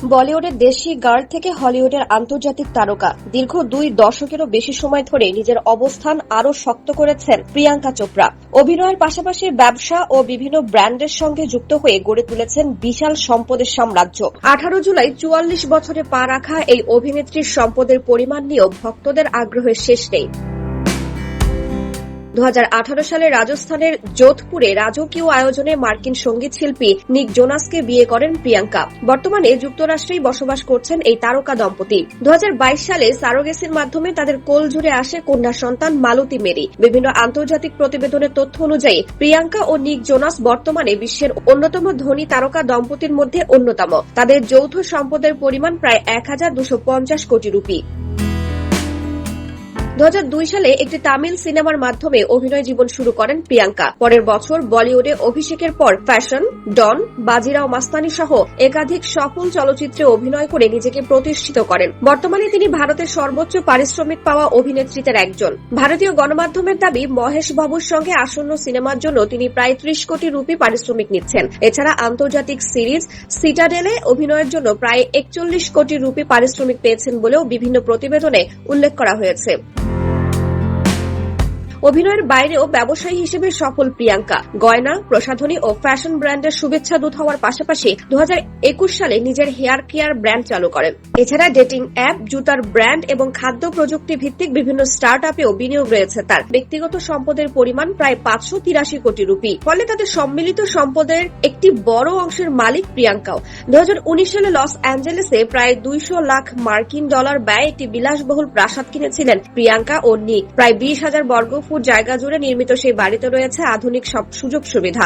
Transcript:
বলিউডের দেশি গার্ল থেকে হলিউডের আন্তর্জাতিক তারকা দীর্ঘ 2 দশকেরও বেশি সময় ধরে নিজের অবস্থান আরও শক্ত করেছেন প্রিয়াঙ্কা চোপড়া। অভিনয়ের পাশাপাশি ব্যবসা ও বিভিন্ন ব্র্যান্ডের সঙ্গে যুক্ত হয়ে গড়ে তুলেছেন বিশাল সম্পদের সাম্রাজ্য। 18 জুলাই 44 বছরে পা রাখা এই অভিনেত্রীর সম্পদের পরিমাণ নিয়েও ভক্তদের আগ্রহের শেষ নেই। 2018 সালে রাজস্থানের যোধপুরে রাজকীয় আয়োজনে মার্কিন সঙ্গীত শিল্পী নিক জোনাসকে বিয়ে করেন প্রিয়াঙ্কা। বর্তমানে যুক্তরাষ্ট্রেই বসবাস করছেন এই তারকা দম্পতি। 2022 সালে সারোগেসির মাধ্যমে তাদের কোল জুড়ে আসে কন্যা সন্তান মালতী মেরি। বিভিন্ন আন্তর্জাতিক প্রতিবেদনের তথ্য অনুযায়ী প্রিয়াঙ্কা ও নিক জোনাস বর্তমানে বিশ্বের অন্যতম ধনী তারকা দম্পতির মধ্যে অন্যতম। তাদের যৌথ সম্পদের পরিমাণ প্রায় 1250 কোটি রুপি। 2002 সালে একটি তামিল সিনেমার মাধ্যমে অভিনয় জীবন শুরু করেন প্রিয়াঙ্কা। পরের বছর বলিউডে অভিষেকের পর ফ্যাশন, ডন, বাজিরাও মাস্তানি সহ একাধিক সফল চলচ্চিত্রে অভিনয় করে নিজেকে প্রতিষ্ঠিত করেন। বর্তমানে তিনি ভারতের সর্বোচ্চ পারিশ্রমিক পাওয়া অভিনেত্রীদের একজন। ভারতীয় গণমাধ্যমের দাবি, মহেশ বাবুর সঙ্গে আসন্ন সিনেমার জন্য তিনি প্রায় 30 কোটি রুপি পারিশ্রমিক নিচ্ছেন। এছাড়া আন্তর্জাতিক সিরিজ সিটাডেলে অভিনয়ের জন্য প্রায় 41 কোটি রুপি পারিশ্রমিক পেয়েছেন বলেও বিভিন্ন প্রতিবেদনে উল্লেখ করা হয়েছে। অভিনয়ের বাইরেও ব্যবসায়ী হিসেবে সফল প্রিয়াঙ্কা গয়না, প্রসাধনী ও ফ্যাশন ব্র্যান্ডের শুভেচ্ছা দূত হওয়ার পাশাপাশি 2021 সালে নিজের হেয়ার কেয়ার ব্র্যান্ড চালু করেন। এছাড়া ডেটিং অ্যাপ, জুতার ব্র্যান্ড এবং খাদ্য প্রযুক্তি ভিত্তিক বিভিন্ন স্টার্ট আপেও বিনিয়োগ রয়েছে তার। ব্যক্তিগত সম্পদের পরিমাণ প্রায় 583 কোটি রুপি। ফলে তাদের সম্মিলিত সম্পদের একটি বড় অংশের মালিক প্রিয়াঙ্কাও। 2019 সালে লস অ্যাঞ্জেলেসে প্রায় 200 লাখ মার্কিন ডলার ব্যয়ে একটি বিলাসবহুল প্রাসাদ কিনেছিলেন প্রিয়াঙ্কা ও নিক। প্রায় 20,000 বর্গফুট জায়গা জুড়ে নির্মিত সেই বাড়িতে রয়েছে আধুনিক সব সুযোগ সুবিধা।